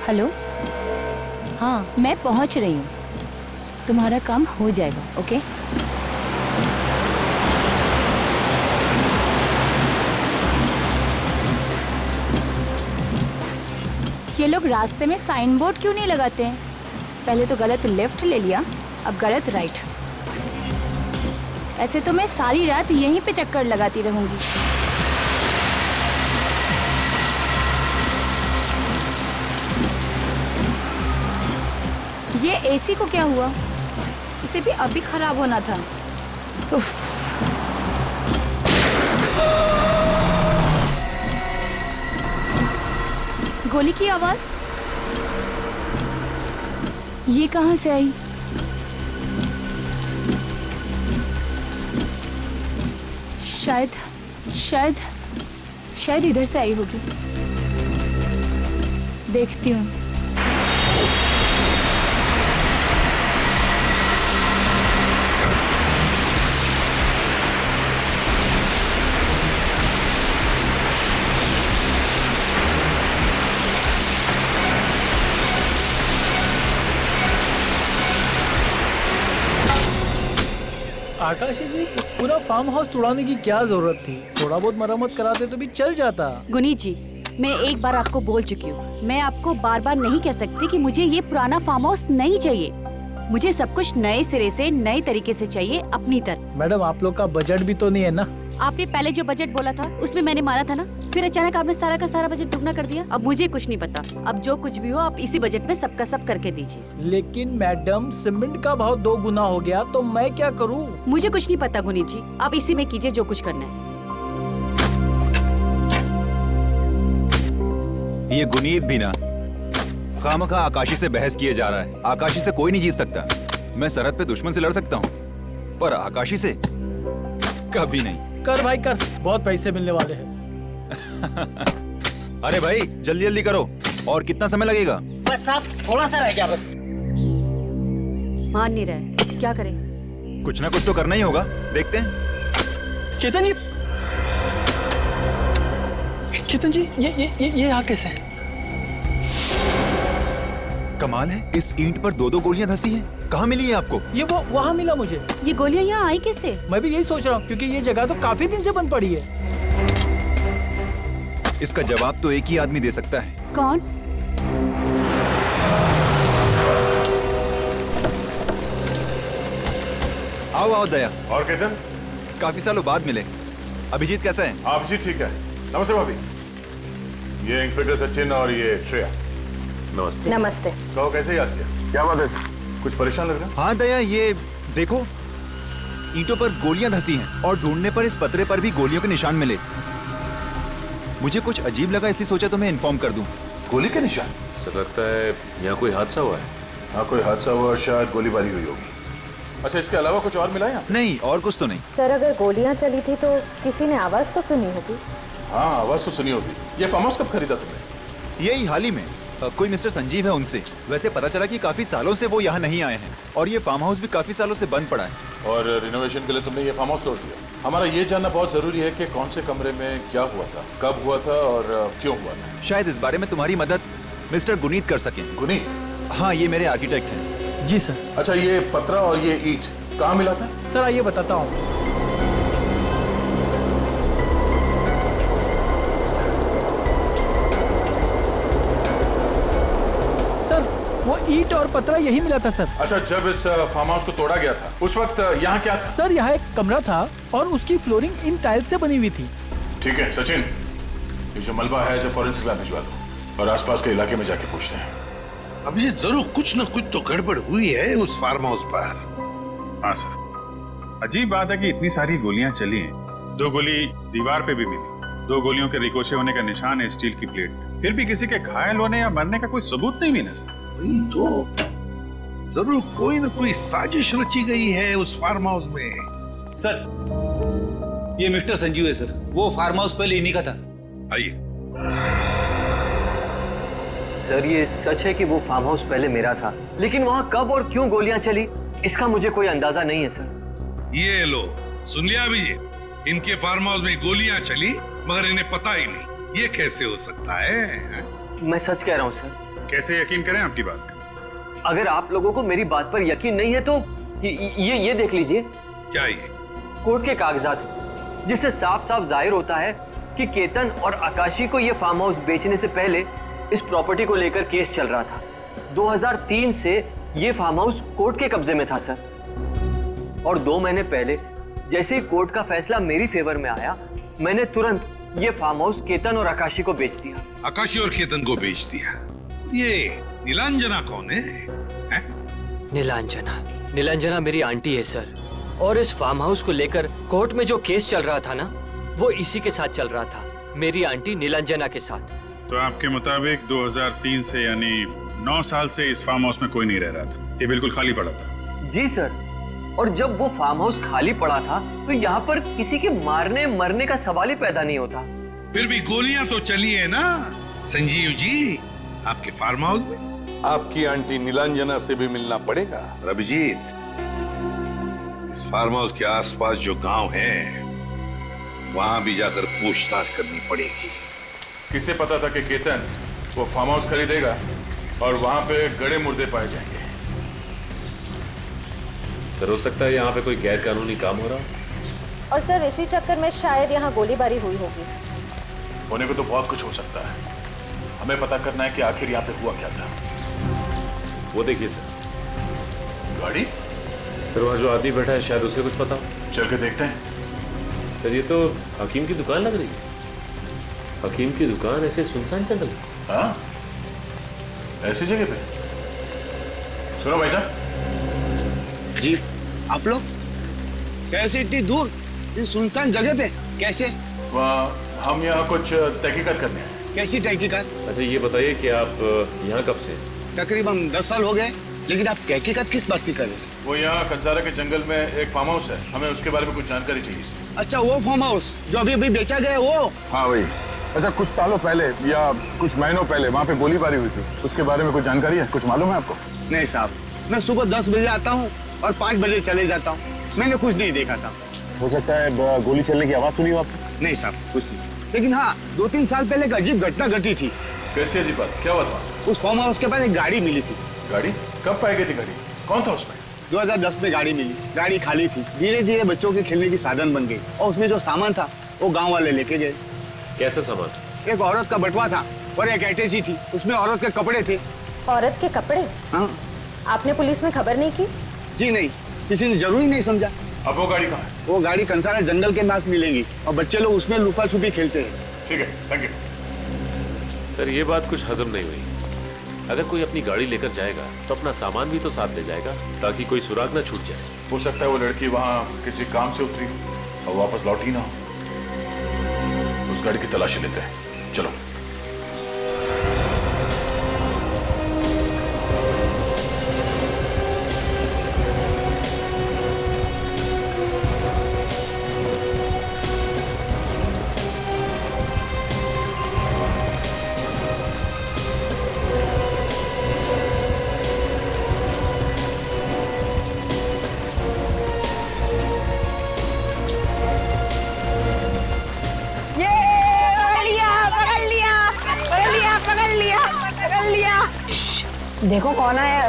Hello, हाँ मैं पहुंच रही हूँ, तुम्हारा काम हो जाएगा। ओके। ये लोग रास्ते में साइन बोर्ड क्यों नहीं लगाते हैं? पहले तो गलत लेफ्ट ले लिया, अब गलत राइट। ऐसे तो मैं सारी रात यहीं पे चक्कर लगाती रहूंगी। ये एसी को क्या हुआ? इसे भी अभी खराब होना था। उफ। गोली की आवाज ये कहां से आई? शायद शायद शायद इधर से आई होगी। देखती हूँ। आकाशी जी, पूरा फार्म हाउस तोड़ाने की क्या जरूरत थी? थोड़ा बहुत मरम्मत कराते तो भी चल जाता। गुनीत जी, मैं एक बार आपको बोल चुकी हूँ, मैं आपको बार बार नहीं कह सकती कि मुझे ये पुराना फार्म हाउस नहीं चाहिए। मुझे सब कुछ नए सिरे से नए तरीके से चाहिए, अपनी तरह। मैडम, आप लोग का बजट भी तो नहीं है ना? आपने पहले जो बजट बोला था उसमें मैंने माना था ना, फिर अचानक आपने सारा का सारा बजट दुगना कर दिया। अब मुझे कुछ नहीं पता, अब जो कुछ भी हो आप इसी बजट में सबका सब करके दीजिए। लेकिन मैडम, सीमेंट का भाव 2 गुना हो गया तो मैं क्या करूं? मुझे कुछ नहीं पता गुनीत जी, आप इसी में कीजिए जो कुछ करना है। ये गुनीत भी ना खामखा आकाशी से बहस किए जा रहा है। आकाशी से कोई नहीं जीत सकता। मैं सरहद पे दुश्मन से लड़ सकता हूँ, पर आकाशी से कभी नहीं। कर भाई कर, बहुत पैसे मिलने वाले हैं। अरे भाई जल्दी जल्दी करो। और कितना समय लगेगा? बस साहब, थोड़ा सा रह गया बस। मान नहीं रहे, क्या करें? कुछ ना कुछ तो करना ही होगा, देखते हैं। चेतन जी, ये यहाँ कैसे? कमाल है, इस ईंट पर 2-2 गोलियां धंसी हैं। कहाँ मिली है आपको? ये वो वहाँ मिला मुझे। ये गोलियां यहाँ आई कैसे? मैं भी यही सोच रहा हूँ, क्योंकि ये जगह तो काफी दिन से बंद पड़ी है। इसका जवाब तो एक ही आदमी दे सकता है। कौन? आओ आओ दया। और केतन, काफी सालों बाद मिले। अभिजीत कैसा है? अभिजीत ठीक है। नमस्ते भाभी, ये इंस्पेक्टर सचिन और ये श्रेया। नमस्ते। नमस्ते। कहो कैसे याद किया? क्या बात है, कुछ परेशान लग रहा? हाँ दया, ये देखो ईंटों पर गोलियां धंसी हैं और ढूंढने पर इस पतरे पर भी गोलियों के निशान मिले। मुझे कुछ अजीब लगा, इसलिए सोचा तुम्हें इन्फॉर्म कर दूं। गोली के निशान? सर लगता है यहाँ कोई हादसा हुआ है। हाँ कोई हादसा हुआ और शायद गोलीबारी हुई होगी। अच्छा, इसके अलावा कुछ और मिला है? नहीं, और कुछ तो नहीं। सर, अगर गोलियां चली थी तो किसी ने आवाज तो सुनी होगी। हाँ आवाज तो सुनी होगी। ये फार्म हाउस कब खरीदा तुमने? यही हाल ही में। कोई मिस्टर संजीव है, उनसे। वैसे पता चला कि काफी सालों से वो यहाँ नहीं आए हैं और ये फार्म हाउस भी काफी सालों से बंद पड़ा है। और रिनोवेशन के लिए तुमने ये फार्म हाउस तोड़ दिया। हमारा ये जानना बहुत जरूरी है कि कौन से कमरे में क्या हुआ था, कब हुआ था और क्यों हुआ था। शायद इस बारे में तुम्हारी मदद मिस्टर गुनीत कर सकें। गुनीत? हाँ, ये मेरे आर्किटेक्ट हैं। जी सर। अच्छा, ये पतरा और ये ईंट कहाँ मिला था? सर आइए बताता हूँ। वो ईंट और पतरा यही मिला था सर। अच्छा, जब इस फार्म हाउस को तोड़ा गया था उस वक्त यहाँ क्या था? सर यहाँ एक कमरा था और उसकी फ्लोरिंग इन टाइल्स से बनी हुई थी। ठीक है सचिन, ये जो मलबा है इसे फॉरेंसिक लैब भिजवा दो और आसपास के इलाके में जाके पूछते हैं। अब ये जरूर कुछ न कुछ तो गड़बड़ हुई है उस फार्म हाउस पर। हाँ सर, अजीब बात है कि इतनी सारी गोलियां चली हैं। 2 गोली दीवार पे भी मिली, 2 गोलियों के रिकोशे होने का निशान है स्टील की प्लेट पे। फिर भी किसी के घायल होने या मरने का कोई सबूत नहीं मिला सर। वही तो, जरूर कोई न कोई साजिश रची गई है उस फार्म हाउस में। सर, ये मिस्टर संजीव है सर, वो फार्म हाउस पहले इन्हीं का था। आइए। सर, ये सच है कि वो फार्म हाउस पहले मेरा था, लेकिन वहाँ कब और क्यों गोलियां चली इसका मुझे कोई अंदाजा नहीं है सर। ये लो, सुन लिया अभिजीत? इनके फार्म हाउस में गोलियां चली मगर इन्हें पता ही नहीं। ये कैसे हो सकता है? मैं सच कह रहा हूँ सर, कैसे यकीन करें आपकी बात? अगर आप लोगों को मेरी बात पर यकीन नहीं है तो ये देख लीजिए। क्या ये? कोर्ट के कागजात हैं, जिससे साफ साफ जाहिर होता है कि केतन और आकाशी को ये फार्म हाउस बेचने से पहले इस प्रॉपर्टी को लेकर केस चल रहा था। 2003 से ये फार्म हाउस कोर्ट के कब्जे में था सर। और 2 महीने पहले जैसे ही कोर्ट का फैसला मेरी फेवर में आया, मैंने तुरंत ये फार्म हाउस केतन और आकाशी को बेच दिया। आकाशी और केतन को बेच दिया? ये नीलांजना कौन है? नीलांजना मेरी आंटी है सर। और इस फार्म हाउस को लेकर कोर्ट में जो केस चल रहा था ना, वो इसी के साथ चल रहा था, मेरी आंटी नीलांजना के साथ। तो आपके मुताबिक 2003 से यानी 9 साल से इस फार्म हाउस में कोई नहीं रह रहा था, ये बिल्कुल खाली पड़ा था? जी सर। और जब वो फार्म हाउस खाली पड़ा था तो यहाँ पर किसी के मारने मरने का सवाल ही पैदा नहीं होता। फिर भी गोलियां तो चली है ना संजीव जी आपके फार्म हाउस में? आपकी आंटी नीलांजना से भी मिलना पड़ेगा। अभिजीत, इस फार्म हाउस के आसपास जो गांव है वहां भी जाकर पूछताछ करनी पड़ेगी। किसे पता था कि केतन वो फार्म हाउस खरीदेगा और वहां पे गड़े मुर्दे पाए जाएंगे? सर, हो सकता है यहाँ पे कोई गैर कानूनी काम हो रहा। और सर इसी चक्कर में शायद यहाँ गोलीबारी हुई होगी। होने को तो बहुत कुछ हो सकता है, हमें पता करना है कि आखिर यहाँ पे हुआ क्या था। वो देखिए सर, गाड़ी। सर वहाँ जो आदमी बैठा है शायद उसे कुछ पता हो। चल के देखते हैं। सर ये तो हकीम की दुकान लग रही है। हकीम की दुकान ऐसे सुनसान जंगल? हाँ, ऐसी जगह पे। सुनो भाई साहब जी, आप लोग शहर से इतनी दूर इस सुनसान जगह पे कैसे? हम यहाँ कुछ तहकीकात करने हैं। कैसी तहकीकात? अच्छा ये बताइए कि आप यहाँ कब से? तकरीबन 10 साल हो गए। लेकिन आप तहकीकात किस बात की कर रहे हैं? वो यहाँ कंसारा के जंगल में एक फार्म हाउस है, हमें उसके बारे में कुछ जानकारी चाहिए। अच्छा, वो फार्म हाउस जो अभी अभी बेचा गया वो? हाँ वही। अच्छा, कुछ सालों पहले या कुछ महीनों पहले वहाँ पे गोलीबारी हुई थी, उसके बारे में कुछ जानकारी है? कुछ मालूम है आपको? नहीं साहब, मैं सुबह 10 बजे आता हूँ और 5 बजे चले जाता हूँ। मैंने कुछ नहीं देखा साहब। हो सकता है गोली चलने की आवाज सुनी हो आपने? नहीं साहब, कुछ नहीं। लेकिन हाँ, 2-3 साल पहले एक अजीब घटना घटी थी। कैसी अजीब बात? क्या बात? उस फार्म हाउस के पास एक गाड़ी मिली थी। गाड़ी? कब पाई गई थी गाड़ी? कौन था उसमें? 2010 में गाड़ी मिली। गाड़ी खाली थी। धीरे धीरे बच्चों के खेलने की साधन बन गई और उसमें जो सामान था वो गांव वाले लेके गए। कैसा सामान? एक औरत का बटुआ था और एक अटैची थी, उसमें औरत के कपड़े थे। औरत के कपड़े? हाँ। आपने पुलिस में खबर नहीं की? जी नहीं, किसी ने जरूरी नहीं समझा। अब वो गाड़ी कहाँ है? वो गाड़ी कंसारा जंगल के पास मिलेगी और बच्चे लोग उसमें लुका छुपी खेलते हैं। ठीक है, थैंक यू। सर ये बात कुछ हजम नहीं हुई। अगर कोई अपनी गाड़ी लेकर जाएगा तो अपना सामान भी तो साथ ले जाएगा ताकि कोई सुराग ना छूट जाए। हो सकता है वो लड़की वहाँ किसी काम से उतरी और वापस लौटी ना हो। उस गाड़ी की तलाशी लेते हैं, चलो। देखो कौन आया।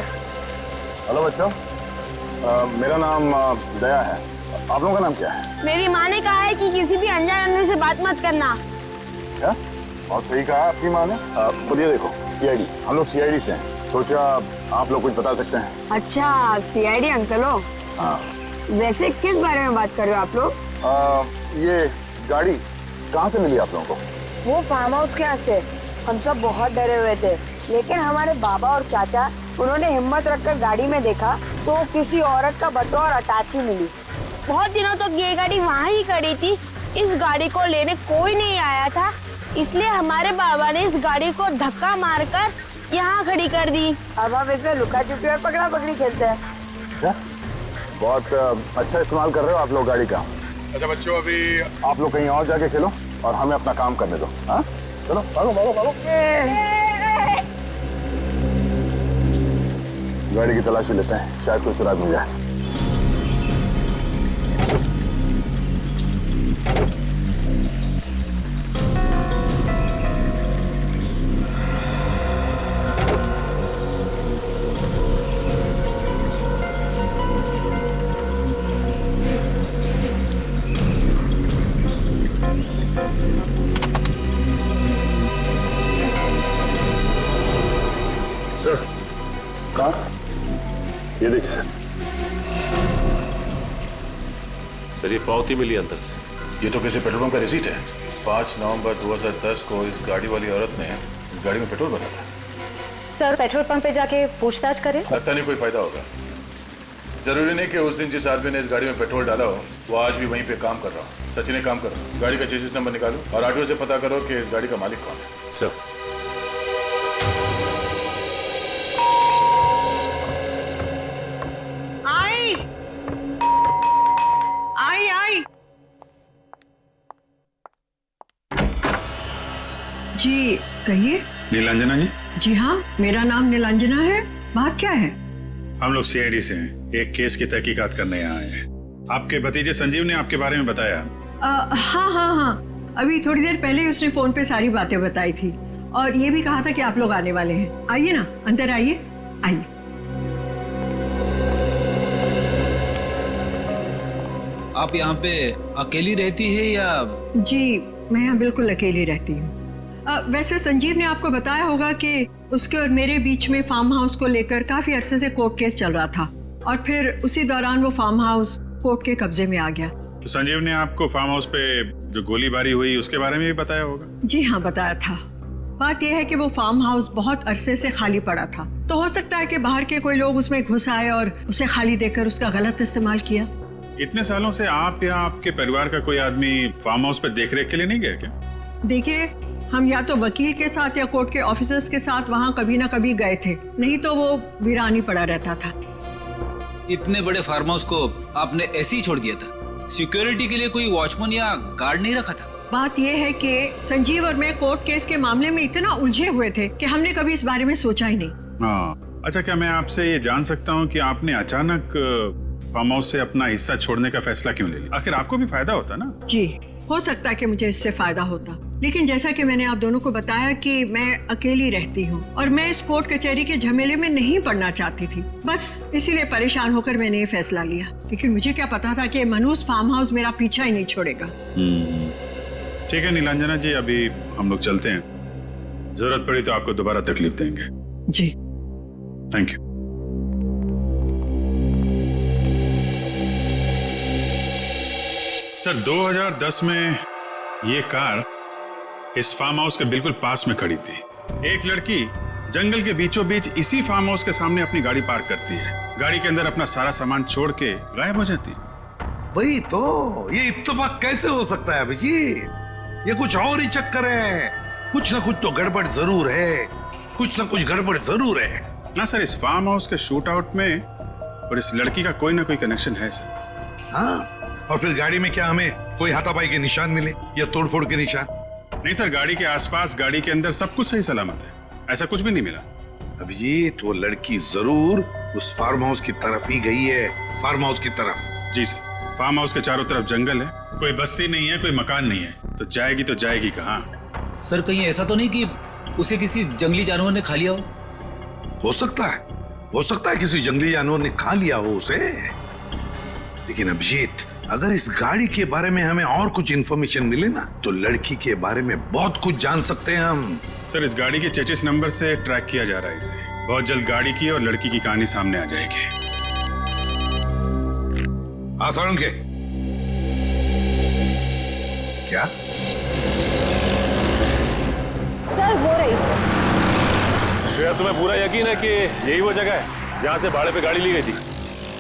हेलो बच्चों, मेरा नाम दया है। आप लोगों का नाम क्या है? मेरी माँ ने कहा है कि किसी भी अनजान आदमी से बात मत करना। क्या? और सही कहा आपकी माँ ने। खुद ये देखो, सीआईडी। हम लोग सीआईडी से हैं, सोचा आप लोग कुछ बता सकते हैं। अच्छा, सीआईडी अंकल हो? हाँ। वैसे किस बारे में बात कर रहे हो आप लोग? ये गाड़ी कहाँ से मिली आप लोगों को? वो फार्म हाउस के यहाँ से। हम सब बहुत डरे हुए थे, लेकिन हमारे बाबा और चाचा उन्होंने हिम्मत रखकर गाड़ी में देखा तो किसी औरत का बटुआ और अटैची मिली। बहुत दिनों तक ये गाड़ी वहाँ ही खड़ी थी। इस गाड़ी को लेने कोई नहीं आया था, इसलिए हमारे बाबा ने इस गाड़ी को धक्का मारकर यहाँ खड़ी कर दी। अब हम इसमें लुका छुपी और पकड़ा पकड़ी खेलते हैं। क्या? बहुत अच्छा इस्तेमाल कर रहे हो आप लोग गाड़ी का। अच्छा बच्चों, अभी आप लोग कहीं और जाके खेलो और हमें अपना काम करने दो। हाँ, चलो भागो भागो भागो। गाड़ी की तलाशी लेते हैं, शायद कोई सुराग मिल जाए। कहाँ? ये देखिए सर। सर ये पावती मिली अंदर से। ये तो किसी पेट्रोल पंप का रिसीट है। 5 नवंबर 2010 को इस गाड़ी वाली औरत ने इस गाड़ी में पेट्रोल भरा था। सर पेट्रोल पंप पे जाके पूछताछ करें? लगता नहीं कोई फायदा होगा। जरूरी नहीं कि उस दिन जिस आदमी ने इस गाड़ी में पेट्रोल डाला हो वो आज भी वहीं पे काम कर रहा हो। सचिन एक काम करो, गाड़ी का चेसिस नंबर निकालो और आरटीओ से पता करो कि इस गाड़ी का मालिक कौन है। सर आई जी कहिए। नीलांजना जी? जी हाँ, मेरा नाम नीलांजना है। बात क्या है? हम लोग सीआईडी से हैं, एक केस की तहकीकात करने यहाँ आए हैं। आपके भतीजे संजीव ने आपके बारे में बताया। हाँ, अभी थोड़ी देर पहले ही उसने फोन पे सारी बातें बताई थी और ये भी कहा था कि आप लोग आने वाले हैं। आइए ना, अंदर आइए। आइए। आप यहाँ पे अकेली रहती है या? जी मैं यहाँ बिल्कुल अकेली रहती हूँ। वैसे संजीव ने आपको बताया होगा कि उसके और मेरे बीच में फार्म हाउस को लेकर काफी अरसे से कोर्ट केस चल रहा था और फिर उसी दौरान वो फार्म हाउस कोर्ट के कब्जे में आ गया। तो संजीव ने आपको फार्म हाउस पे जो गोलीबारी हुई उसके बारे में भी बताया होगा? जी हाँ, बताया था। बात यह है कि वो फार्म हाउस बहुत अरसे से खाली पड़ा था, तो हो सकता है कि बाहर के कोई लोग उसमें घुस आए और उसे खाली देकर उसका गलत इस्तेमाल किया। इतने सालों से आप या आपके परिवार का कोई आदमी फार्म हाउस पे देखरेख के लिए नहीं गया क्या? देखिए, हम या तो वकील के साथ या कोर्ट के ऑफिसर्स के साथ वहाँ कभी ना कभी गए थे, नहीं तो वो वीरानी पड़ा रहता था। इतने बड़े फार्म हाउस को आपने ऐसे ही छोड़ दिया था? सिक्योरिटी के लिए कोई वॉचमैन या गार्ड नहीं रखा था? बात यह है कि संजीव और मैं कोर्ट केस के मामले में इतना उलझे हुए थे कि हमने कभी इस बारे में सोचा ही नहीं। हाँ, अच्छा, क्या मैं आपसे ये जान सकता हूँ कि आपने अचानक फार्म हाउस से अपना हिस्सा छोड़ने का फैसला क्यों ले लिया? आखिर आपको भी फायदा होता ना? जी, हो सकता है कि मुझे इससे फायदा होता, लेकिन जैसा कि मैंने आप दोनों को बताया कि मैं अकेली रहती हूँ और मैं इस कोर्ट कचहरी के झमेले में नहीं पड़ना चाहती थी। बस इसीलिए परेशान होकर मैंने ये फैसला लिया, लेकिन मुझे क्या पता था कि मनूस फार्म हाउस मेरा पीछा ही नहीं छोड़ेगा। ठीक है नीलांजना जी, अभी हम लोग चलते हैं। जरूरत पड़ी तो आपको दोबारा तकलीफ देंगे। जी, थैंक यू। सर, 2010 में ये कार इस फार्म हाउस के बिल्कुल पास में खड़ी थी। एक लड़की जंगल के बीचों बीच इसी फार्म हाउस के सामने अपनी गाड़ी पार्क करती है, गाड़ी के अंदर अपना सारा सामान छोड़ के गायब हो जाती। वही तो, ये इत्तेफाक कैसे हो सकता है अभिजीत? ये कुछ और ही चक्कर है। कुछ ना कुछ तो गड़बड़ जरूर है, कुछ ना कुछ गड़बड़ जरूर है ना सर। इस फार्म हाउस के शूट आउट में और इस लड़की का कोई ना कोई कनेक्शन है सर। हाँ, और फिर गाड़ी में क्या हमें कोई हाथापाई के निशान मिले या तोड़फोड़ के निशान? नहीं सर, गाड़ी के आसपास, गाड़ी के अंदर सब कुछ सही सलामत है, ऐसा कुछ भी नहीं मिला। अभिजीत, वो लड़की जरूर उस फार्म हाउस की तरफ ही गई है। फार्म हाउस की तरफ? जी सर, फार्म हाउस के चारों तरफ जंगल है, कोई बस्ती नहीं है, कोई मकान नहीं है, तो जाएगी कहाँ? सर, कहीं ऐसा तो नहीं कि उसे किसी जंगली जानवर ने खा लिया हो? हो सकता है किसी जंगली जानवर ने खा लिया हो उसे। लेकिन अभिजीत, अगर इस गाड़ी के बारे में हमें और कुछ इंफॉर्मेशन मिले ना, तो लड़की के बारे में बहुत कुछ जान सकते हैं हम। सर, इस गाड़ी के चेचिस नंबर से ट्रैक किया जा रहा है इसे। बहुत जल्द गाड़ी की और लड़की की कहानी सामने आ जाएगी। आसान के क्या? सर, वो रही। श्रेया, तुम्हें पूरा यकीन है कि यही वो जगह है जहाँ से भाड़े पे गाड़ी ली गई थी?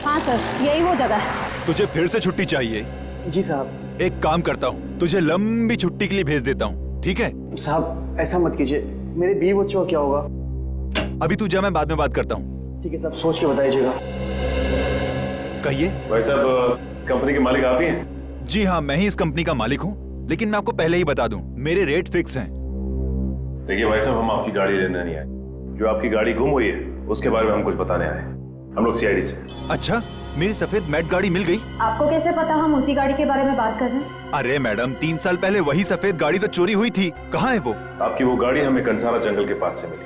हाँ सर, यही वो जगह है। तुझे फिर से छुट्टी चाहिए? जी साहब। एक काम करता हूँ, तुझे लंबी छुट्टी के लिए भेज देता हूँ, ठीक है? साहब ऐसा मत कीजिए, मेरे बीवी बच्चों का क्या होगा? अभी तू जा, मैं बाद में बात करता हूँ। ठीक है साहब, सोच के बताइएगा। कहिए। भाई साहब, कंपनी के मालिक आप ही हैं? जी हाँ, मैं ही इस कंपनी का मालिक हूँ, लेकिन मैं आपको पहले ही बता दूं, मेरे रेट फिक्स हैं। देखिए भाई साहब, हम आपकी गाड़ी लेने नहीं आए। जो आपकी गाड़ी गुम हुई है उसके बारे में हम कुछ बताने आए। हम लोग सीआईडी से। अच्छा, मेरी सफेद मैट गाड़ी मिल गई? आपको कैसे पता हम उसी गाड़ी के बारे में बात कर रहे हैं? अरे मैडम, 3 साल पहले वही सफेद गाड़ी तो चोरी हुई थी। कहाँ है वो? आपकी वो गाड़ी हमें कंसारा जंगल के पास से मिली।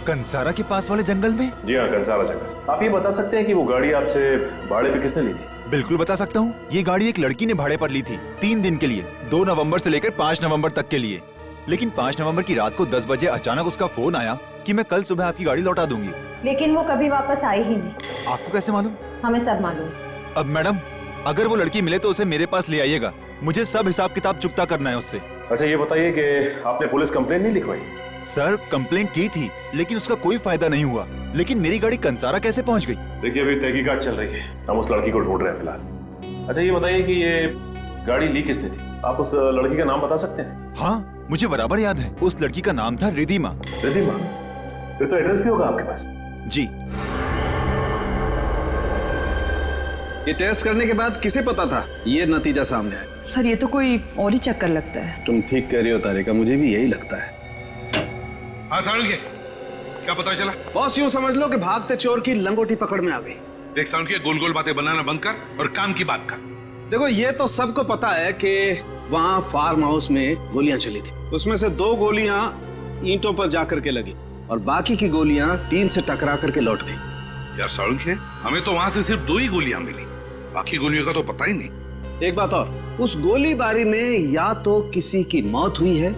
कंसारा के पास वाले जंगल में? जी हाँ, कंसारा जंगल। आप ये बता सकते हैं कि वो गाड़ी आपसे भाड़े पे किसने ली थी? बिल्कुल बता सकता हूँ। ये गाड़ी एक लड़की ने भाड़े पर ली थी 3 दिन के लिए, 2 नवंबर से लेकर 5 नवंबर तक के लिए। लेकिन 5 नवंबर की रात को 10 बजे अचानक उसका फोन आया कि मैं कल सुबह आपकी गाड़ी लौटा दूंगी। लेकिन वो कभी वापस आई ही नहीं। आपको कैसे मालूम? हमें सब मालूम। अब मैडम, अगर वो लड़की मिले तो उसे मेरे पास ले आइएगा। मुझे सब हिसाब किताब चुकता करना है उससे। अच्छा ये बताइए कि आपने पुलिस कंप्लेंट नहीं लिखवाई? सर, कंप्लेंट की थी लेकिन उसका कोई फायदा नहीं हुआ। लेकिन मेरी गाड़ी कंसारा कैसे पहुंच गई? देखिए अभी तहकीकात चल रही है, हम उस लड़की को ढूंढ रहे हैं फिलहाल। अच्छा ये बताइए कि ये गाड़ी ली किसने थी? आप उस लड़की का नाम बता सकते हैं? हाँ, मुझे बराबर याद है। उस लड़की का नाम था रिधिमा। रिधिमा? फिर तो एड्रेस भी होगा आपके पास। जी। ये टेस्ट करने के बाद किसे पता था ये नतीजा सामने आया? सर ये तो कोई और ही चक्कर लगता है। तुम ठीक कह रही हो तारिका, मुझे भी यही लगता है। हाँ सालुंखे, क्या पता चला? बॉस यूं समझ लो कि भागते चोर की लंगोटी पकड़ में आ गई। देख सालुंखे, गोल गोल बातें बनाना बंद कर और काम की बात कर। देखो ये तो सबको पता है कि वहाँ फार्म हाउस में गोलियां चली थी। उसमें से 2 गोलियां ईंटों पर जाकर के लगी और बाकी की गोलियां टीन से टकरा करके लौट गई। यार सालुंखे, हमें तो वहां से सिर्फ 2 ही गोलियां मिली, बाकी गोलियों का तो पता ही नहीं। एक बात और, उस गोलीबारी में या तो किसी की मौत हुई है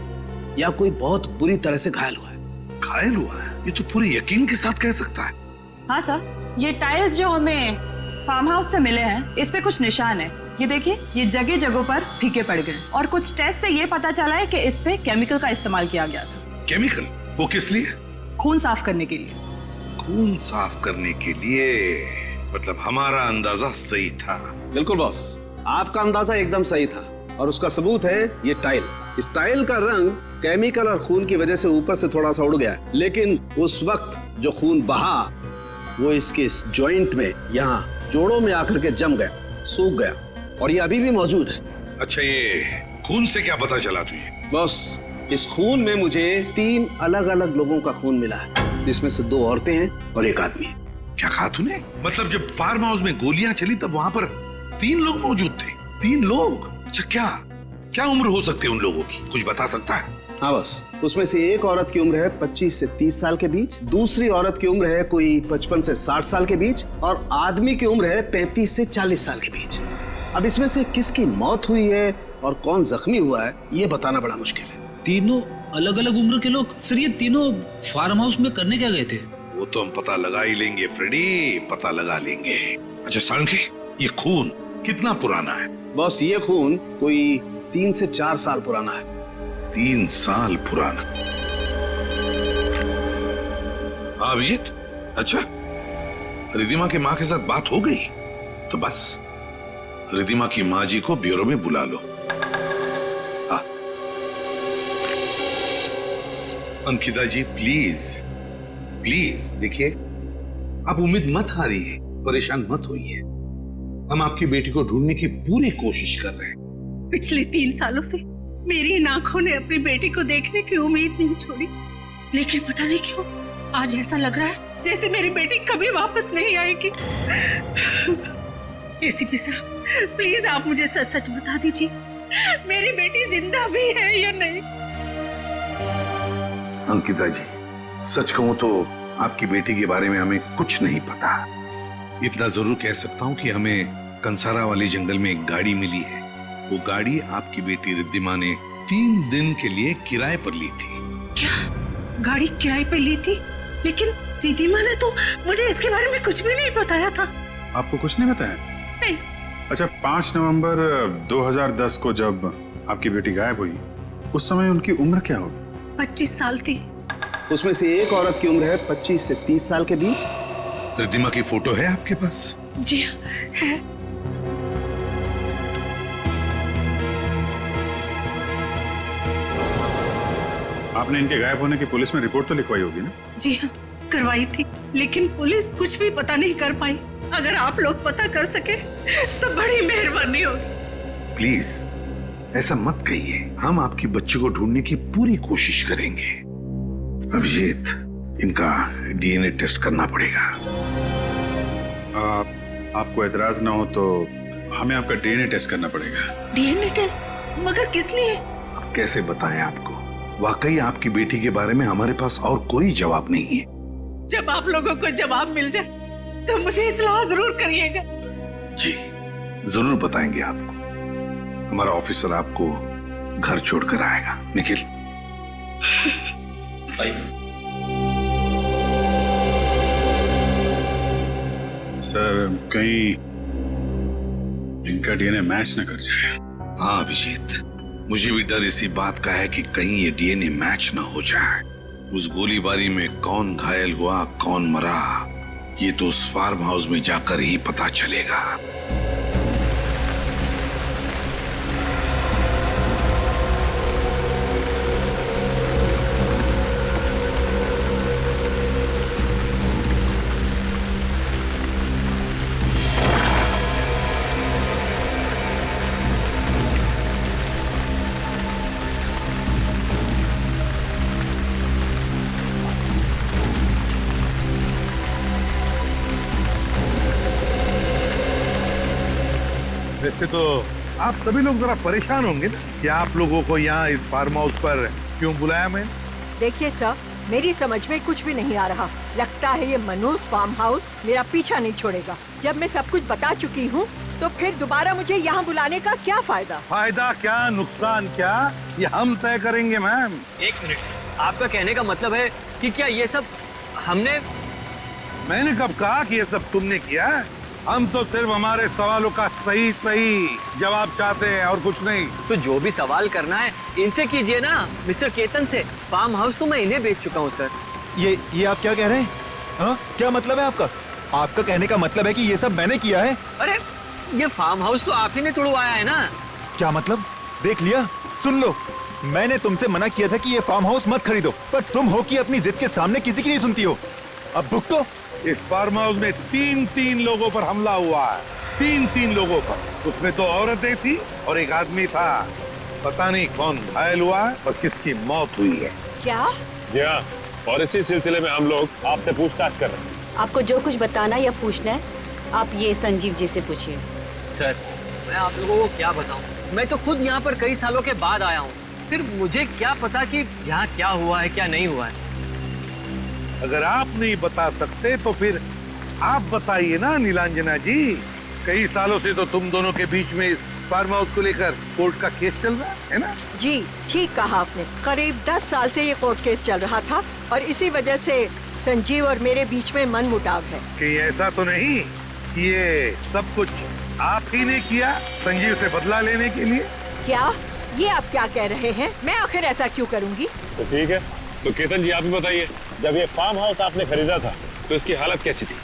या कोई बहुत बुरी तरह से घायल हुआ है। घायल हुआ है? ये तो पूरे यकीन के साथ कह सकता है। हाँ सर, ये टाइल्स जो हमें फार्म हाउस से मिले हैं, इस पे कुछ निशान है। ये देखिए, ये जगह जगह पर फीके पड़ गए और कुछ टेस्ट से ये पता चला है कि इस पे केमिकल का इस्तेमाल किया गया था। केमिकल? वो किस लिए? खून साफ करने के लिए। खून साफ करने के लिए? मतलब हमारा अंदाजा सही था। बिल्कुल बॉस, आपका अंदाजा एकदम सही था और उसका सबूत है ये टाइल। इस टाइल का रंग केमिकल और खून की वजह से ऊपर से थोड़ा सा उड़ गया, लेकिन उस वक्त जो खून बहा वो इसके इस जॉइंट में, यहाँ जोड़ों में आकर के जम गया, सूख गया और ये अभी भी मौजूद है। अच्छा, ये खून से क्या पता चला तुझे? बॉस, इस खून में मुझे 3 अलग अलग लोगों का खून मिला है, जिसमें से 2 औरतें हैं और 1 आदमी है। क्या कहा तूने? मतलब जब फार्म हाउस में गोलियां चली तब वहां पर 3 लोग मौजूद थे? 3 लोग? अच्छा, क्या उम्र हो सकती है उन लोगों की? कुछ बता सकता है? हाँ बस, उसमें से एक औरत की उम्र है 25 से 30 साल के बीच, दूसरी औरत की उम्र है कोई 55 से 60 साल के बीच और आदमी की उम्र है 35 से 40 साल के बीच। अब इसमें से किसकी मौत हुई है और कौन जख्मी हुआ है ये बताना बड़ा मुश्किल है। तीनों अलग अलग उम्र के लोग? सर ये तीनों फार्म हाउस में करने क्या गए थे? वो तो हम पता लगा ही लेंगे फ्रेडी, पता लगा लेंगे। अच्छा सालुंखे, ये खून कितना पुराना है? बॉस, ये खून कोई 3 से 4 साल पुराना है। 3 साल पुराना? हाँ अभिजीत, अच्छा रिधिमा की माँ के साथ बात हो गई? तो बस रिधिमा की माँ जी को ब्यूरो में बुला लो। हाँ अंकिता जी, प्लीज प्लीज देखिए, आप उम्मीद मत हारिए, परेशान मत होइए। हम आपकी बेटी को ढूंढने की पूरी कोशिश कर रहे हैं। पिछले 3 सालों से मेरी इन आंखों ने अपनी बेटी को देखने की उम्मीद नहीं छोड़ी, लेकिन पता नहीं क्यों आज ऐसा लग रहा है जैसे मेरी बेटी कभी वापस नहीं आएगी। एसीपी साहब, प्लीज आप मुझे सच सच बता दीजिए, मेरी बेटी जिंदा भी है या नहीं? अंकिता जी, सच कहूं तो आपकी बेटी के बारे में हमें कुछ नहीं पता। इतना जरूर कह सकता हूं कि हमें कंसारा वाले जंगल में एक गाड़ी मिली है। वो गाड़ी आपकी बेटी रिद्धिमा ने 3 दिन के लिए किराए पर ली थी। क्या गाड़ी किराए पर ली थी? लेकिन रिद्धिमा ने तो मुझे इसके बारे में कुछ भी नहीं बताया था। आपको कुछ नहीं बताया? नहीं। अच्छा, 5 नवंबर 2010 को जब आपकी बेटी गायब हुई, उस समय उनकी उम्र क्या होगी? 25 साल थी। उसमें से एक औरत की उम्र है 25 से 30 साल के बीच। रिद्धिमा की फोटो है आपके पास? जी है। आपने इनके गायब होने की पुलिस में रिपोर्ट तो लिखवाई होगी ना? जी हाँ, करवाई थी, लेकिन पुलिस कुछ भी पता नहीं कर पाई। अगर आप लोग पता कर सके तो बड़ी मेहरबानी होगी। प्लीज ऐसा मत कहिए, हम आपकी बच्ची को ढूंढने की पूरी कोशिश करेंगे। अभिजीत, इनका डीएनए टेस्ट करना पड़ेगा। आपको एतराज ना हो तो हमें आपका डीएनए टेस्ट करना पड़ेगा। DNA test? मगर किस लिए? अब कैसे बताएं आपको, वाकई आपकी बेटी के बारे में हमारे पास और कोई जवाब नहीं है। जब आप लोगों को जवाब मिल जाए तो मुझे इत्तला जरूर करिएगा। जी जरूर बताएंगे आपको। हमारा ऑफिसर आपको घर छोड़कर आएगा। निखिल, सर कहीं इनका डीएनए मैच न कर जाए। हाँ अभिजीत, मुझे भी डर इसी बात का है कि कहीं ये डीएनए मैच न हो जाए। उस गोलीबारी में कौन घायल हुआ कौन मरा, ये तो उस फार्म हाउस में जाकर ही पता चलेगा। वैसे तो आप सभी लोग जरा परेशान होंगे ना कि आप लोगों को यहाँ इस फार्म हाउस पर क्यों बुलाया मैं। देखिए सर, मेरी समझ में कुछ भी नहीं आ रहा। लगता है ये मनोज फार्म हाउस मेरा पीछा नहीं छोड़ेगा। जब मैं सब कुछ बता चुकी हूँ तो फिर दोबारा मुझे यहाँ बुलाने का क्या फायदा? फायदा क्या नुकसान क्या, ये हम तय करेंगे मैम। एक मिनट से, आपका कहने का मतलब है कि क्या ये सब मैंने कब कहा कि ये सब तुमने किया? हम तो सिर्फ हमारे सवालों का सही सही जवाब चाहते हैं और कुछ नहीं। तो जो भी सवाल करना है इनसे कीजिए ना, मिस्टर केतन से। फार्म हाउस तो मैं इन्हें बेच चुका हूँ सर। ये आप क्या कह रहे हैं? हाँ, क्या मतलब है आपका? आपका कहने का मतलब है कि ये सब मैंने किया है? अरे ये फार्म हाउस तो आप ही ने तुड़वाया है ना। क्या मतलब? देख लिया, सुन लो, मैंने तुमसे मना किया था कि ये फार्म हाउस मत खरीदो, पर तुम हो कि अपनी जिद के सामने किसी की नहीं सुनती हो। अब भुगतो। इस फार्म हाउस में तीन लोगों पर हमला हुआ है। तीन लोगों पर। उसमें तो औरतें थी और एक आदमी था। पता नहीं कौन घायल हुआ और किसकी मौत हुई है। क्या? जी हाँ, और इसी सिलसिले में हम लोग आपसे पूछताछ कर रहे हैं। आपको जो कुछ बताना या पूछना है आप ये संजीव जी से पूछिए। सर मैं आप लोगों को क्या बताऊं, मैं तो खुद यहाँ पर कई सालों के बाद आया हूँ। फिर मुझे क्या पता कि यहाँ क्या हुआ है क्या नहीं हुआ है। अगर आप नहीं बता सकते तो फिर आप बताइए ना नीलांजना जी। कई सालों से तो तुम दोनों के बीच में इस फार्म हाउस को लेकर कोर्ट का केस चल रहा है ना? जी ठीक कहा आपने। करीब 10 साल से ये कोर्ट केस चल रहा था और इसी वजह से संजीव और मेरे बीच में मनमुटाव है। कि ऐसा तो नहीं कि ये सब कुछ आप ही ने किया संजीव से बदला लेने के लिए? क्या ये आप क्या कह रहे हैं? मैं आखिर ऐसा क्यों करूंगी? तो ठीक है, तो केतन जी आप ही बताइए, जब ये फार्म हाउस आपने खरीदा था तो इसकी हालत कैसी थी?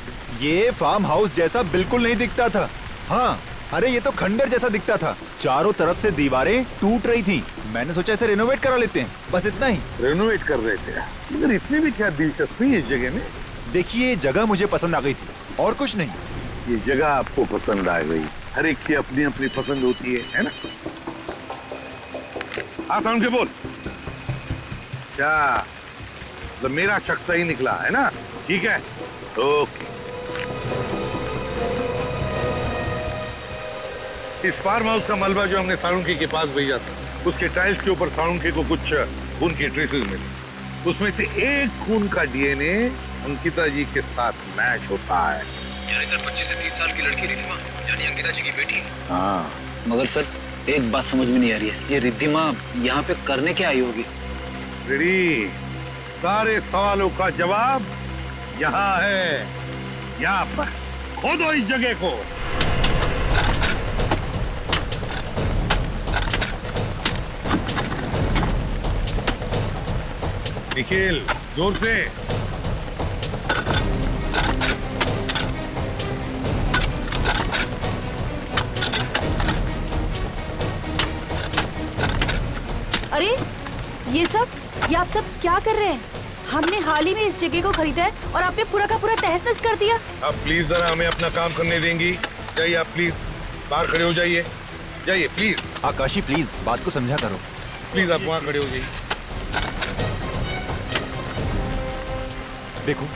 ये फार्म हाउस जैसा बिल्कुल नहीं दिखता था। हाँ, अरे ये तो खंडर जैसा दिखता था। चारों तरफ से दीवारें टूट रही थी। मैंने सोचा इसे रेनोवेट करा लेते हैं, बस इतना ही। रेनोवेट कर रहे थे, मगर इसमें भी क्या दिलचस्पी है इस जगह में? देखिए, ये जगह मुझे पसंद आ गई थी और कुछ नहीं। ये जगह आपको पसंद आ गई? हर एक की अपनी अपनी पसंद होती है ना? आसान के बोल। क्या तो मेरा शक सही निकला है ना? ठीक है, ओके। इस फार्म हाउस का मलबा जो हमने साळुंखे के पास भेजा था, उसके टाइल्स के ऊपर साळुंखे को कुछ खून के ट्रेसेस मिले। उसमें से एक खून का डीएनए अंकिता जी के साथ मैच होता है। यानी सर 25 से 30 साल की लड़की रिद्धिमा यानी अंकिता जी की बेटी है। हाँ, मगर सर एक बात समझ में नहीं आ रही है, ये रिद्धिमा यहाँ पे करने क्या आई होगी? रेडी, सारे सवालों का जवाब यहाँ है। यहाँ पर खोदो इस जगह को। निखिल, जोर से। अरे ये आप सब क्या कर रहे हैं? हमने हाल ही में इस जगह को खरीदा है और आपने पूरा का पूरा तहस-नहस कर दिया। आप प्लीज जरा हमें अपना काम करने देंगी? जाइए आप प्लीज, बाहर खड़े हो जाइए। जाइए प्लीज। आकाशी प्लीज बात को समझा करो। प्लीज आप वहाँ खड़े हो जाइए। देखो,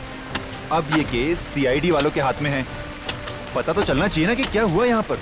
अब ये केस सीआईडी वालों के हाथ में है। पता तो चलना चाहिए ना कि क्या हुआ यहाँ पर।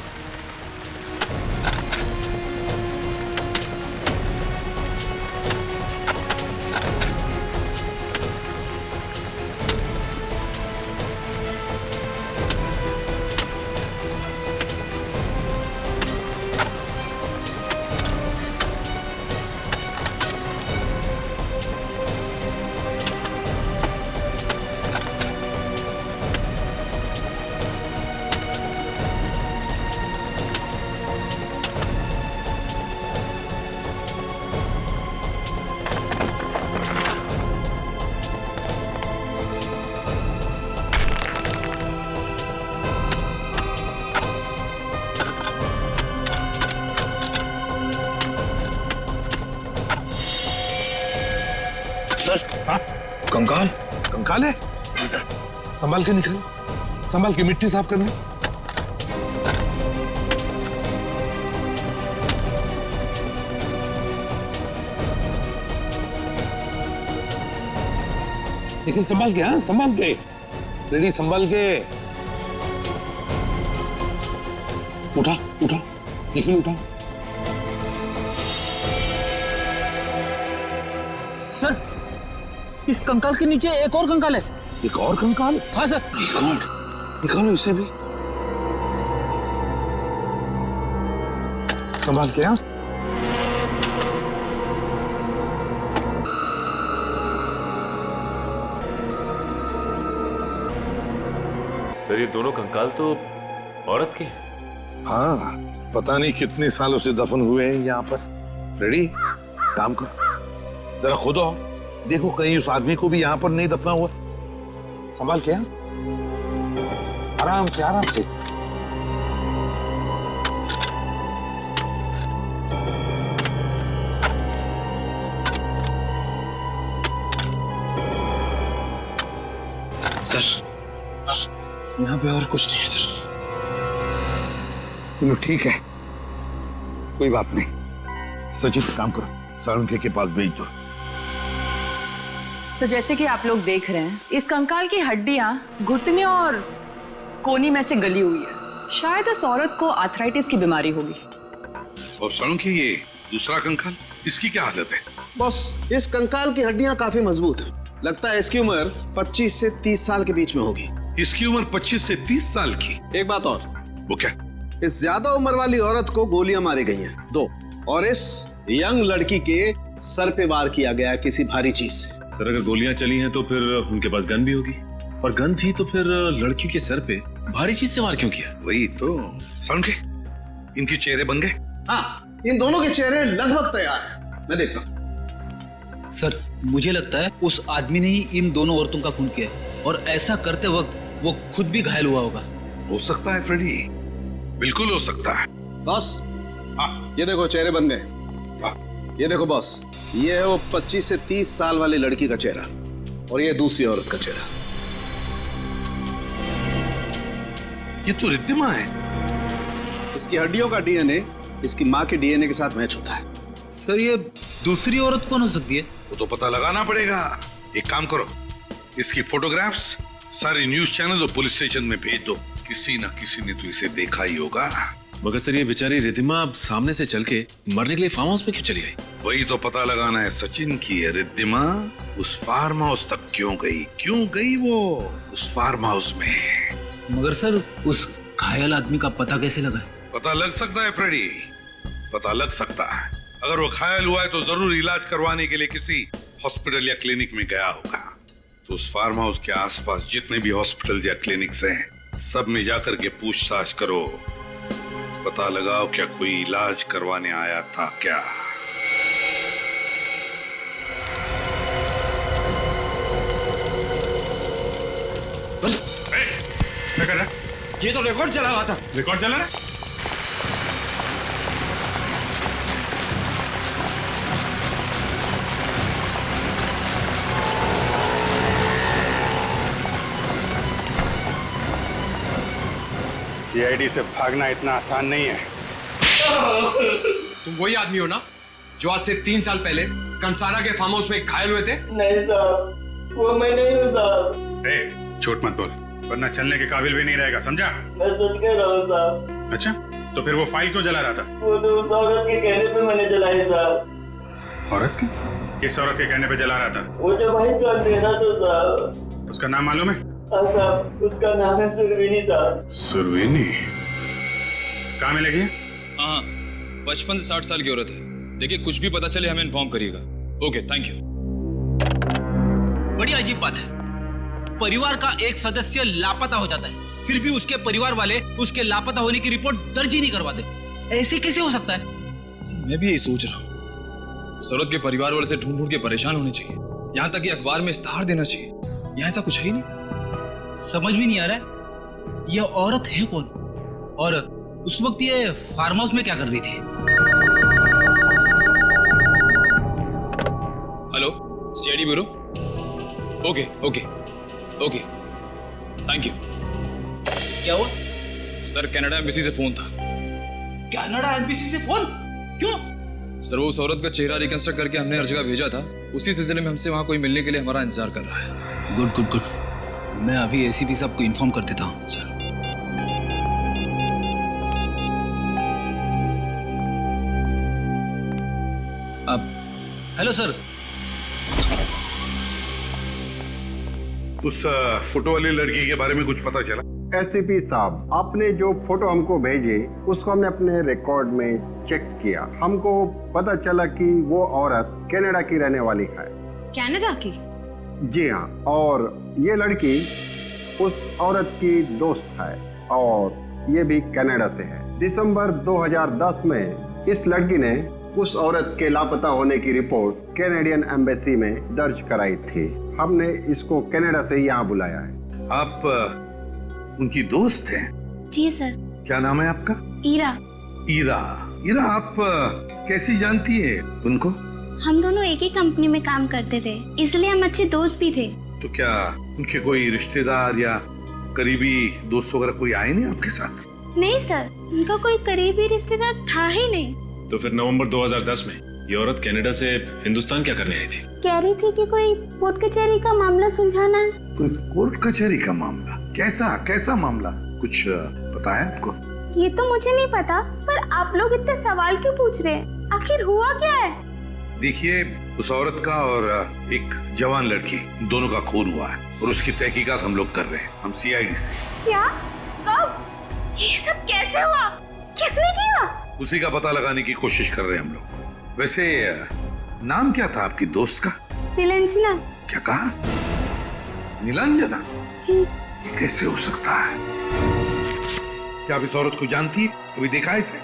कंकाल कंकाल है? संभाल के निकल, संभाल के, मिट्टी साफ करनी। निखिल संभाल के, हाँ संभाल के, रेडी, संभाल के। उठा उठा निखिल, उठा। सर, इस कंकाल के नीचे एक और कंकाल है। एक और कंकाल? हाँ सर। निकालो इसे भी, संभाल के। हाँ सर, ये दोनों कंकाल तो औरत के हैं। हाँ, पता नहीं कितने सालों से दफन हुए हैं यहाँ पर। रेडी, काम करो, जरा खुद आओ, देखो कहीं उस आदमी को भी यहाँ पर नहीं दफना हुआ। संभाल के, आराम से आराम से। सर, यहाँ पे और कुछ नहीं है सर। चलो ठीक है, कोई बात नहीं। सचिन काम करो, साळुंखे के पास भेज दो। तो जैसे कि आप लोग देख रहे हैं, इस कंकाल की हड्डियां घुटने और कोनी में से गली हुई है। शायद इस औरत को आर्थराइटिस की बीमारी होगी। और साळुंखे, ये दूसरा कंकाल, इसकी क्या हालत है? बॉस, इस कंकाल की हड्डियां काफी मजबूत हैं। लगता है इसकी उम्र 25 से 30 साल के बीच में होगी। इसकी उम्र 25 से 30 साल की? एक बात और। वो क्या? इस ज्यादा उम्र वाली औरत को गोलियां मारी गई हैं, 2, और इस यंग लड़की के सर पे वार किया गया किसी भारी चीज से। सर, अगर गोलियां चली हैं तो फिर उनके पास गन भी होगी, और गन थी तो फिर लड़की के सर पे भारी चीज से वार क्यों किया? वही तो। साळुंखे, इनके चेहरे बन गए? हाँ, इन दोनों के चेहरे लगभग तैयार हैं। मैं देखता हूँ। सर, मुझे लगता है उस आदमी ने ही इन दोनों औरतों का खून किया है, और ऐसा करते वक्त वो खुद भी घायल हुआ होगा। हो सकता है फ्रेडी, बिल्कुल हो सकता है। बॉस, ये देखो चेहरे बन गए। ये देखो बॉस, ये है वो 25 से 30 साल वाली लड़की का चेहरा, और ये दूसरी औरत का चेहरा। ये तो रिद्धिमा है। इसकी हड्डियों का डीएनए इसकी माँ के डीएनए के साथ मैच होता है। सर, ये दूसरी औरत कौन हो सकती है? वो तो पता लगाना पड़ेगा। एक काम करो, इसकी फोटोग्राफ्स सारे न्यूज चैनल और पुलिस स्टेशन में भेज दो। किसी ना किसी ने तो इसे देखा ही होगा। मगर सर, ये बेचारी रिद्धिमा अब सामने से चल के मरने के लिए फार्म हाउस में क्यों चली आई? वही तो पता लगाना है सचिन की। रिद्धिमा उस फार्म हाउस तक क्यों गई वो उस फार्म हाउस में? मगर सर, उस घायल आदमी का पता कैसे लगा? पता लग सकता है फ्रेडी, पता लग सकता है। अगर वो घायल हुआ है तो जरूर इलाज करवाने के लिए किसी हॉस्पिटल या क्लिनिक में गया होगा। तो उस फार्म हाउस के आसपास जितने भी हॉस्पिटल या क्लिनिक्स हैं, सब में जाकर के पूछताछ करो, पता लगाओ क्या कोई इलाज करवाने आया था क्या। क्या कर रहा है? ये तो रिकॉर्ड चला रहा था। रिकॉर्ड चला रहा है? सीआईडी से भागना इतना आसान नहीं है। तुम वही आदमी हो ना जो आज से 3 साल पहले कंसारा के फार्म हाउस में घायल हुए थे? नहीं साहब, वो मैं नहीं हूँ साहब। झूठ मत बोल, वरना चलने के काबिल भी नहीं रहेगा, समझा? मैं सच कह रहा हूँ साहब। अच्छा, तो फिर वो फाइल क्यों जला रहा था? वो तो उस औरत के कहने पे मैंने जलाई साहब। औरत की? किस औरत के कहने पे जला रहा था? वो जो भाई तो अंधेरा था साहब। उसका नाम मालूम है? हाँ साहब, उसका नाम है सुरवीनी साहब। सुरवीनी? कहाँ मिलेगी? हाँ, 55 से 60 साल की औरत है। देखिए, कुछ भी पता चले हमें इन्फॉर्म करिएगा। Okay, thank you. बड़ी अजीब बात है, परिवार का एक सदस्य लापता हो जाता है, फिर भी उसके परिवार वाले उसके लापता होने की रिपोर्ट दर्ज ही नहीं करवाते। ऐसे कैसे हो सकता है? मैं भी यही सोच रहा हूँ। उस औरत के परिवार वाले से ढूंढ के परेशान होने चाहिए, यहाँ तक कि अखबार में इश्तेहार देना चाहिए। यहाँ ऐसा कुछ है ही नहीं। समझ में नहीं आ रहा है ये औरत है कौन, और उस वक्त ये फार्म हाउस में क्या कर रही थी? Hello, CID bureau. Okay okay okay, thank you. क्या हुआ? सर कनाडा एम्बेसी से फोन था। कनाडा एम्बेसी से फोन? क्यों? सर वो उस औरत का चेहरा रिकंस्ट्रक्ट करके हमने हर जगह भेजा था, उसी सिलसिले में हमसे वहाँ कोई मिलने के लिए हमारा इंतजार कर रहा है। गुड गुड गुड, मैं अभी एसीपी साहब को इन्फॉर्म कर देता हूँ। सर अब हेलो सर। उस फोटो वाली लड़की के बारे में कुछ पता चला? एसीपी साहब, आपने जो फोटो हमको भेजे उसको हमने अपने रिकॉर्ड में चेक किया। हमको पता चला कि वो औरत कनाडा की रहने वाली है। कनाडा की? जी हाँ, और ये लड़की उस औरत की दोस्त है और ये भी कनाडा से है। दिसंबर 2010 में इस लड़की ने उस औरत के लापता होने की रिपोर्ट कैनेडियन एम्बेसी में दर्ज कराई थी। हमने इसको कनाडा से यहाँ बुलाया है। आप उनकी दोस्त हैं? जी सर। क्या नाम है आपका? ईरा। ईरा, ईरा आप कैसी जानती है उनको? हम दोनों एक ही कंपनी में काम करते थे, इसलिए हम अच्छे दोस्त भी थे। तो क्या उनके कोई रिश्तेदार या करीबी दोस्त वगैरह कोई आए नहीं आपके साथ? नहीं सर, उनका कोई करीबी रिश्तेदार था ही नहीं। तो फिर नवंबर 2010 में ये औरत कनाडा से हिंदुस्तान क्या करने आई थी? कह रही थी कि कोई कोर्ट कचहरी का मामला सुलझाना है। कोई कोर्ट कचहरी का मामला? कैसा मामला? कुछ पता है आपको? ये तो मुझे नहीं पता, पर आप लोग इतने सवाल क्यों पूछ रहे हैं? आखिर हुआ क्या है? देखिए, उस औरत का और एक जवान लड़की दोनों का खून हुआ है और उसकी तहकीकात हम लोग कर रहे हैं, हम सीआईडी से। क्या? कब? ये सब कैसे हुआ? किसने किया? उसी का पता लगाने की कोशिश कर रहे हैं हम लोग। वैसे नाम क्या था आपकी दोस्त का? नीलांजना। क्या कहा? नीलांजना? जी। ये कैसे हो सकता है? क्या आप इस औरत को जानती है? कभी देखा है इसे?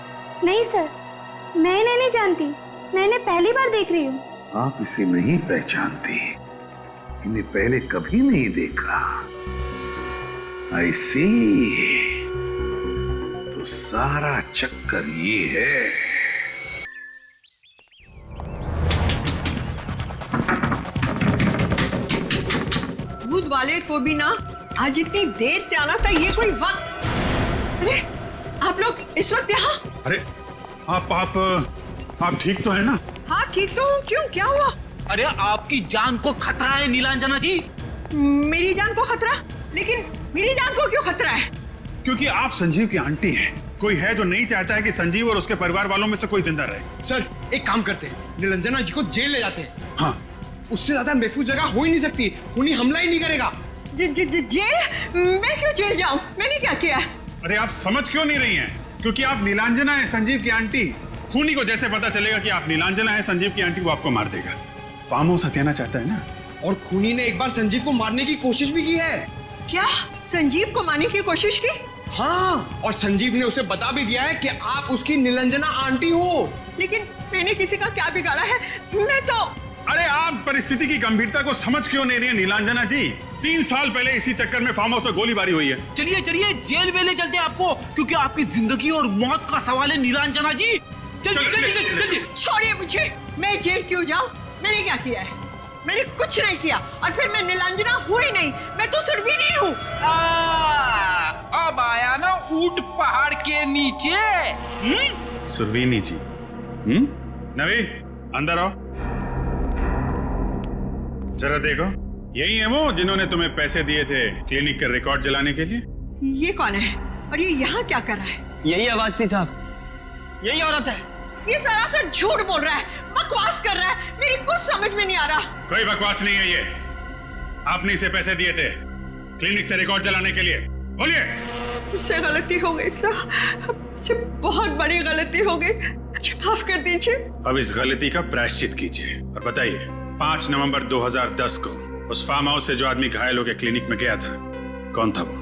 नहीं सर, मैं इन्हें नहीं जानती, मैं इन्हें पहली बार देख रही हूँ। आप इसे नहीं पहचानती? इन्हें पहले कभी नहीं देखा? आई सी। तो सारा चक्कर ये है। दूध वाले को भी ना आज इतनी देर से आना था, ये कोई वक्त? अरे आप लोग इस वक्त यहाँ? अरे आप ठीक तो है ना? हाँ ठीक तो हूँ। क्यों, क्या हुआ? अरे आपकी जान को खतरा है नीलांजना जी। मेरी जान को खतरा? लेकिन मेरी जान को क्यों खतरा है? क्योंकि आप संजीव की आंटी हैं। कोई है जो नहीं चाहता है कि संजीव और उसके परिवार वालों में से कोई जिंदा रहे। सर एक काम करते हैं, नीलांजना जी को जेल ले जाते हैं। हाँ, उससे ज्यादा महफूज जगह हो ही नहीं सकती, खूनी हमला ही नहीं करेगा। जेल? मैं क्यों जेल जाऊं? मैंने क्या किया? अरे आप समझ क्यों नहीं रही हैं? क्योंकि आप नीलांजना है, संजीव की आंटी। खूनी को जैसे पता चलेगा कि आप नीलांजना है, संजीव की आंटी, वो आपको मार देगा। फार्म हाउस हथियाना चाहता है ना? और खूनी ने एक बार संजीव को मारने की कोशिश भी की है। क्या? संजीव को मारने की कोशिश की? हाँ, और संजीव ने उसे बता भी दिया है कि आप उसकी नीलांजना आंटी हो। लेकिन मैंने किसी का क्या बिगाड़ा है? मैं तो... अरे आप परिस्थिति की गंभीरता को समझ क्यों नहीं रही है नीलांजना जी? 3 साल पहले इसी चक्कर में फार्म हाउस में गोलीबारी हुई है। चलिए चलिए, जेल में ले चलते हैं आपको, क्योंकि आपकी जिंदगी और मौत का सवाल है नीलांजना जी। जल्दी। छोड़िए मुझे, मैं जेल क्यों जाऊं? मैंने क्या किया है? मैंने कुछ नहीं किया, और फिर मैं नीलांजना हुई नहीं, मैं तो सुरवीनी हूँ। अब आया ना ऊंट पहाड़ के नीचे। सुरवीनी जी। नवी, अंदर आओ। जरा देखो, यही है वो जिन्होंने तुम्हें पैसे दिए थे क्लिनिक के रिकॉर्ड जलाने के लिए? ये कौन है और ये यहाँ क्या कर रहा है? यही आवाज थी साहब, यही औरत है। ये सरासर झूठ बोल रहा है, बकवास कर रहा है, मेरी कुछ समझ में नहीं आ रहा। कोई बकवास नहीं है ये। आपने इसे पैसे दिए थे क्लिनिक से रिकॉर्ड जलाने के लिए। बोलिए। मुझसे गलती हो गई सर, मुझसे बहुत बड़ी गलती हो गई, मुझे माफ कर दीजिए। अब इस गलती का प्रायश्चित कीजिए और बताइए, 5 नवंबर 2010 को उस फार्म हाउस से जो आदमी घायल होकर क्लिनिक में गया था, कौन था वो?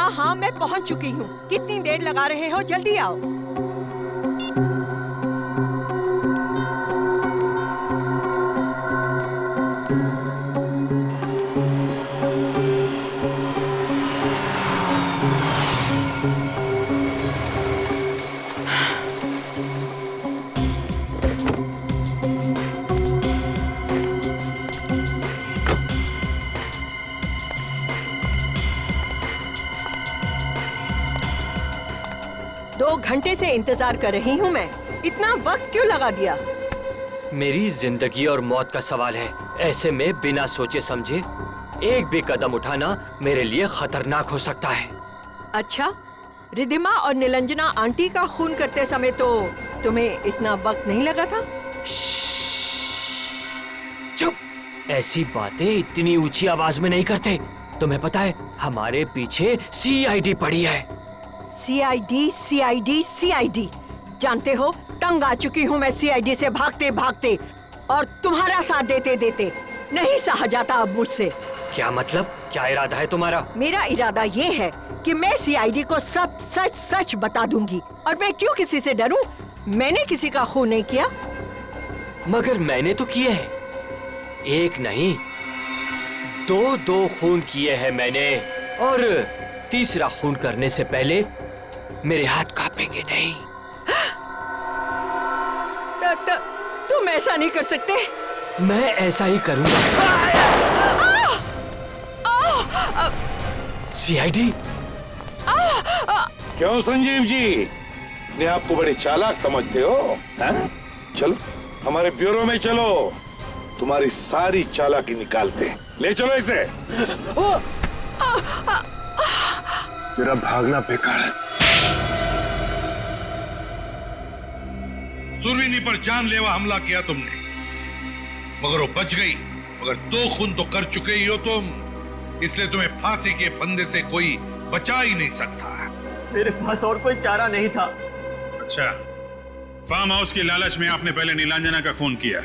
हाँ हाँ, मैं पहुंच चुकी हूँ। कितनी देर लगा रहे हो? जल्दी आओ। घंटे से इंतजार कर रही हूँ मैं। इतना वक्त क्यों लगा दिया? मेरी जिंदगी और मौत का सवाल है। ऐसे में बिना सोचे समझे एक भी कदम उठाना मेरे लिए खतरनाक हो सकता है। अच्छा, रिधिमा और निलंजना आंटी का खून करते समय तो तुम्हें इतना वक्त नहीं लगा था? चुप! ऐसी बातें इतनी ऊंची आवाज में नहीं करते। तुम्हें पता है हमारे पीछे सीआईडी पड़ी है। CID, CID, CID. जानते हो, तंग आ चुकी हूँ मैं सीआईडी से भागते भागते, और तुम्हारा साथ देते देते नहीं सहा जाता अब मुझसे। क्या मतलब? क्या इरादा है तुम्हारा? मेरा इरादा ये है कि मैं सीआईडी को सब सच सच बता दूंगी। और मैं क्यों किसी से डरूं? मैंने किसी का खून नहीं किया। मगर मैंने तो किए हैं। एक नहीं, दो खून किए हैं मैंने। और तीसरा खून करने से पहले मेरे हाथ कांपेंगे नहीं। तुम ऐसा नहीं कर सकते। मैं ऐसा ही करूंगा। सीआईडी? क्यों संजीव जी, अपने आप को बड़े चालाक समझते हो? हैं? चलो हमारे ब्यूरो में चलो, तुम्हारी सारी चालाकी निकालते हैं। ले चलो इसे। मेरा भागना बेकार है। सुरवीनी पर जानलेवा हमला किया तुमने, मगर वो बच गई। मगर 2 खून तो कर चुके ही हो तुम, इसलिए तुम्हें फांसी के फंदे से कोई बचा ही नहीं सकता। मेरे पास और कोई चारा नहीं था। अच्छा, फार्म हाउस की लालच में आपने पहले नीलांजना का खून किया,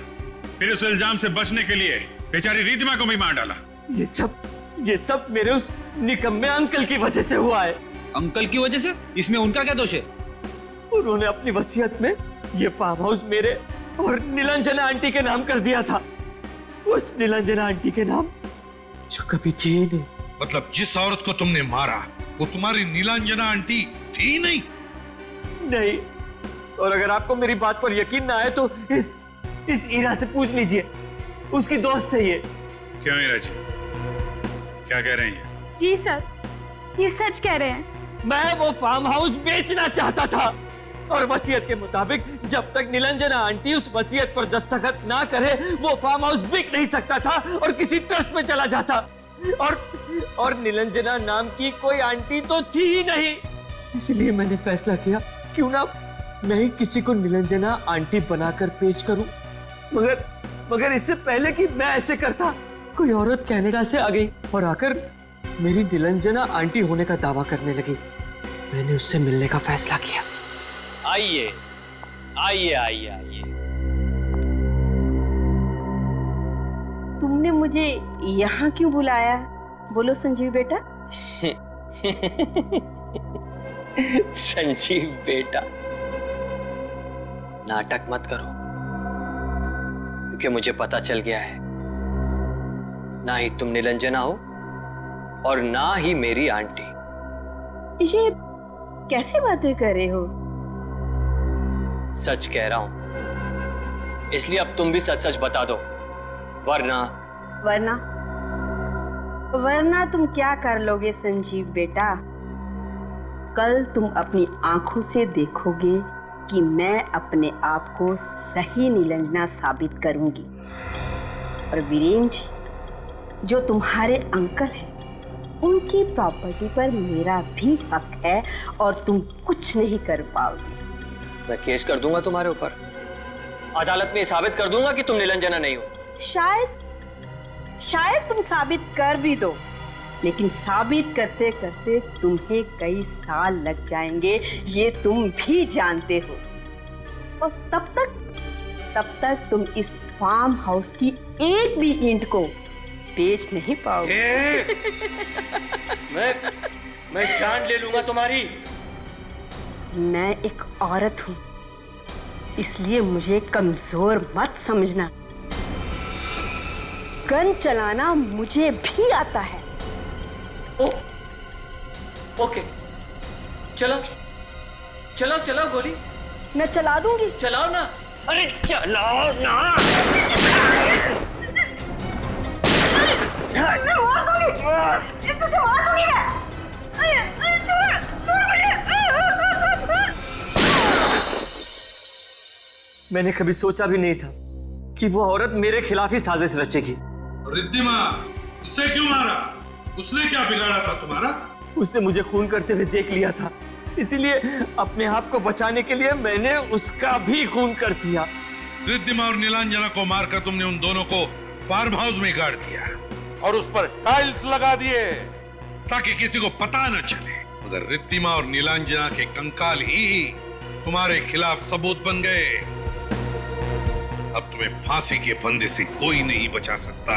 फिर उस इल्जाम से बचने के लिए बेचारी रिधिमा को भी मार डाला। ये सब मेरे उस निकम्मे अंकल की वजह से हुआ है। अंकल की वजह से? इसमें उनका क्या दोष है? उन्होंने अपनी वसीयत में ये फार्म हाउस मेरे और नीलांजना आंटी के नाम कर दिया था। उस नीलांजना आंटी के नाम जो कभी थी ही नहीं। मतलब जिस औरत को तुमने मारा वो तुम्हारी नीलांजना आंटी थी नहीं? नहीं। और अगर आपको मेरी बात पर यकीन ना आए तो इस ईरा से पूछ लीजिए, उसकी दोस्त है ये। क्यों ईरा जी, क्या कह रही हैं? जी सर, ये सच कह रहे हैं। मैं वो फार्म हाउस बेचना चाहता था, और वसीयत के मुताबिक जब तक निलंजना आंटी उस वसीयत पर दस्तखत ना करे वो फार्म हाउस बिक नहीं सकता था और किसी ट्रस्ट में चला जाता। और निलंजना नाम की कोई आंटी तो थी ही नहीं। इसलिए मैंने फैसला किया क्यों ना मैं ही किसी को निलंजना आंटी बनाकर पेश करूं। मगर इससे पहले कि मैं ऐसे करता, कोई औरत कनाडा से आ गई और आकर मेरी निलंजना आंटी होने का दावा करने लगी। मैंने उससे मिलने का फैसला किया। आइए आइए आइए आइए। तुमने मुझे यहाँ क्यों बुलाया? बोलो संजीव बेटा। संजीव बेटा, नाटक मत करो, क्योंकि मुझे पता चल गया है ना ही तुम निलंजना हो और ना ही मेरी आंटी। ये कैसे बातें कर रहे हो? सच कह रहा हूं, इसलिए अब तुम भी सच सच बता दो, वरना तुम क्या कर लोगे संजीव बेटा? कल तुम अपनी आंखों से देखोगे कि मैं अपने आप को सही निलंजना साबित करूंगी। और वीरेंद्र जी, जो तुम्हारे अंकल हैं, उनकी प्रॉपर्टी पर मेरा भी हक है और तुम कुछ नहीं कर पाओगे। मैं केस कर दूंगा तुम्हारे ऊपर, अदालत में साबित कर दूंगा कि तुम निलंजना नहीं हो। शायद तुम साबित कर भी दो, लेकिन साबित करते करते तुम्हें कई साल लग जाएंगे, ये तुम भी जानते हो। और तब तक तुम इस फार्म हाउस की एक भी ईंट को बेच नहीं पाओगे। मैं जान ले लूंगा तुम्हारी। मैं एक औरत हूँ, इसलिए मुझे कमजोर मत समझना। गन चलाना मुझे भी आता है। ओके, चलो चलो चलो गोली। मैं चला दूंगी। चलाओ ना। अरे चलाओ ना। मैं मार दूंगी। इसको तो मार दूंगी मैं। अरे छोड़ छोड़ मुझे। मैंने कभी सोचा भी नहीं था कि वो औरत मेरे खिलाफ ही साजिश रचेगी। रिद्धिमा, उसे क्यों मारा? उसने क्या बिगाड़ा था तुम्हारा? उसने मुझे खून करते हुए देख लिया था, इसीलिए अपने आप को बचाने के लिए मैंने उसका भी खून कर दिया। रिद्धिमा और नीलांजना को मारकर तुमने उन दोनों को फार्म हाउस में गाड़ दिया और उस पर टाइल्स लगा दिए ताकि किसी को पता न चले। मगर रिद्धिमा और नीलांजना के कंकाल ही तुम्हारे खिलाफ सबूत बन गए। अब तुम्हें फांसी के फंदे से कोई नहीं बचा सकता।